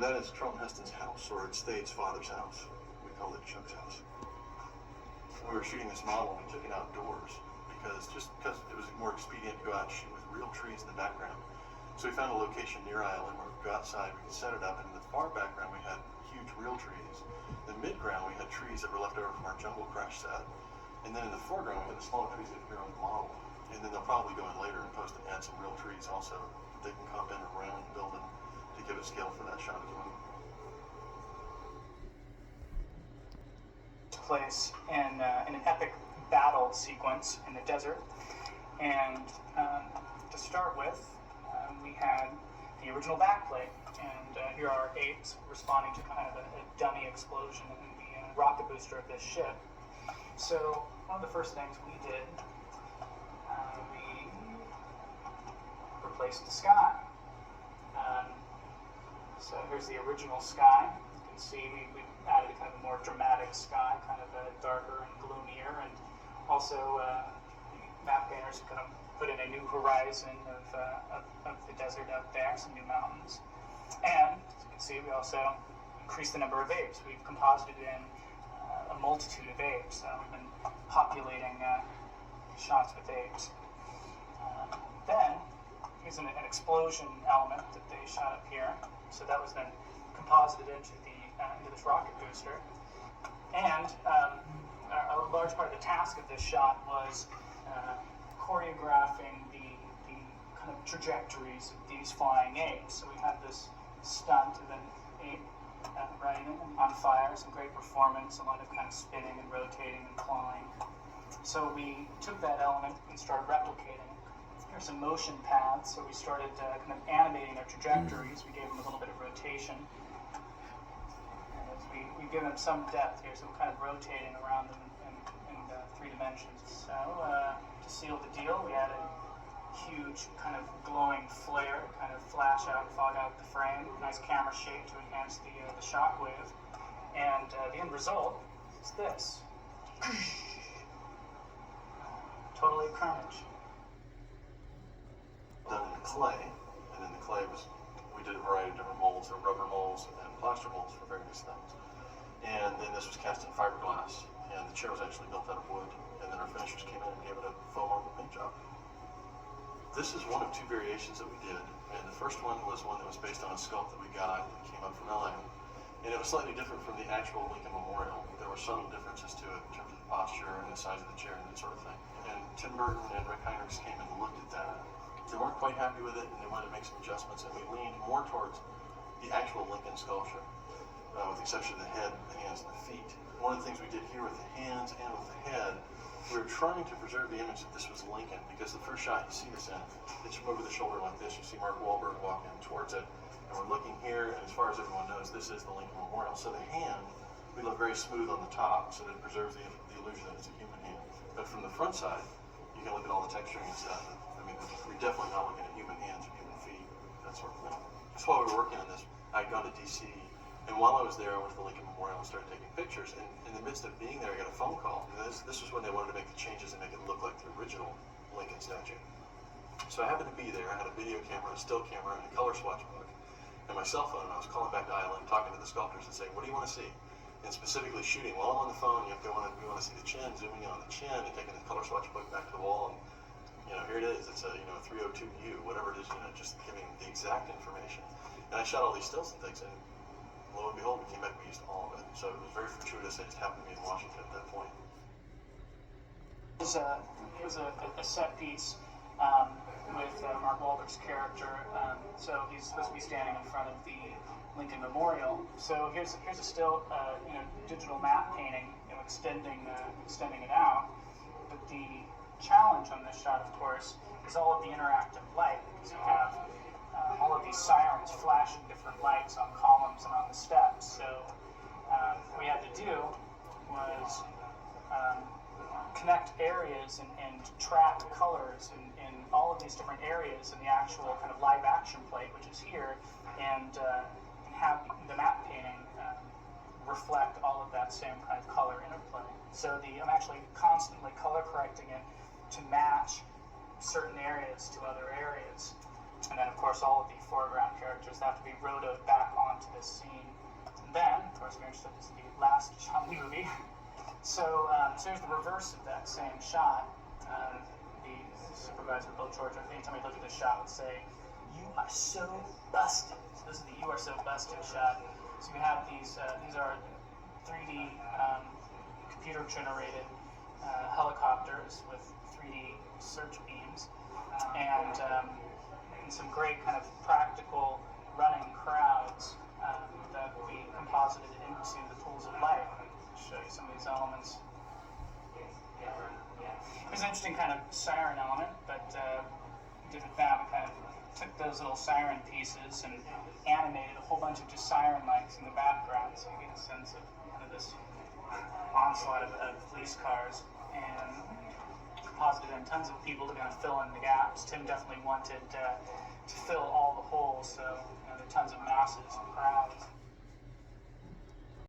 that is Charlton Heston's house, or it stayed his father's house. We called it Chuck's house. We were shooting this model, and we took it outdoors because it was more expedient to go out and shoot with real trees in the background. So we found a location near Island where we could go outside, we could set it up, and in the far background we had huge real trees. In the mid-ground we had trees that were left over from our Jungle Crush set. And then in the foreground we had the small trees that appear on the model. And then they'll probably go in later and post and add some real trees also. They can comp in around the building to give it scale for that shot as well. Place in an epic battle sequence in the desert. And to start with, we had the original backplate, and here are apes responding to kind of a dummy explosion in the rocket booster of this ship. So one of the first things we did, we replaced the sky. So here's the original sky. You can see we added kind of a more dramatic sky, kind of darker and gloomier, and also map painters kind of put in a new horizon of the desert out there, some new mountains. And as you can see, we also increased the number of apes. We've composited in a multitude of apes. We've been populating shots with apes. Then, here's an explosion element that they shot up here. So that was then composited into this rocket booster. And a large part of the task of this shot was choreographing the kind of trajectories of these flying apes. So we had this stunt of an ape riding on fire, some great performance, a lot of kind of spinning and rotating and clawing. So we took that element and started replicating it. Here's some motion paths, so we started kind of animating their trajectories. We gave them a little bit of rotation. And as we give them some depth here, so we're kind of rotating around them in 3 dimensions. So to seal the deal, we added huge kind of glowing flare, kind of flash out, fog out the frame, nice camera shake to enhance the shock wave. And the end result is this. Totally carnage. Done in clay, and then the clay we did a variety of different molds, so rubber molds and plaster molds for various things. And then this was cast in fiberglass, and the chair was actually built out of wood, and then our finishers came in and gave it a foam on the paint job. This is one of 2 variations that we did, and the first one was one that was based on a sculpt that we got that came up from LA, and it was slightly different from the actual Lincoln Memorial. There were subtle differences to it in terms of the posture and the size of the chair and that sort of thing. And Tim Burton and Rick Heinrichs came and looked at that. They weren't quite happy with it, and they wanted to make some adjustments, and we leaned more towards the actual Lincoln sculpture, with the exception of the head, the hands, and the feet. One of the things we did here with the hands and with the head, we were trying to preserve the image that this was Lincoln, because the first shot you see this in, it's from over the shoulder like this. You see Mark Wahlberg walking towards it, and we're looking here, and as far as everyone knows, this is the Lincoln Memorial. So the hand, we look very smooth on the top, so that it preserves the illusion that it's a human hand. But from the front side, you can look at all the texturing and stuff. I mean, we're definitely not looking at human hands or human feet, that sort of thing. Just while we were working on this, I'd gone to DC, and while I was there, I went to the Lincoln Memorial and started taking pictures. And in the midst of being there, I got a phone call. And this was when they wanted to make the changes and make it look like the original Lincoln statue. So I happened to be there. I had a video camera, a still camera, and a color swatch book, and my cell phone. And I was calling back to Island, talking to the sculptors, and saying, "What do you want to see?" And specifically shooting. While I'm on the phone, we want to see the chin, zooming in on the chin, and taking the color swatch book back to the wall. And here it is. It's a 302U, whatever it is. Just giving the exact information. And I shot all these stills and things, and lo and behold, we came back. We used all of it. So it was very fortuitous. I just happened to be in Washington at that point. It was a set piece with Mark Wahlberg's character. So he's supposed to be standing in front of the Lincoln Memorial. So here's a still, digital map painting, extending it out. But the challenge on this shot, of course, is all of the interactive light, because you have all of these sirens flashing different lights on columns and on the steps. So what we had to do was connect areas and track colors in all of these different areas in the actual kind of live action plate, which is here, and have the map painting reflect all of that same kind of color interplay. So I'm actually constantly color correcting it to match certain areas to other areas. And then, of course, all of the foreground characters have to be rotoed back on onto this scene. And then, of course, we're interested in the last shot of the movie. So here's the reverse of that same shot. The supervisor, Bill George, anytime he looked at this shot, would say, "You are so busted." So this is the "You are so busted" shot. So we have these are 3D computer-generated helicopters with 3D search beams, and some great kind of practical running crowds that we composited into the pools of light. I'll show you some of these elements. There's an interesting kind of siren element, but we did with that. We kind of took those little siren pieces and animated a whole bunch of just siren lights in the background, so you get a sense of kind of this onslaught of police cars, and composited in tons of people to kind of fill in the gaps. Tim definitely wanted to fill all the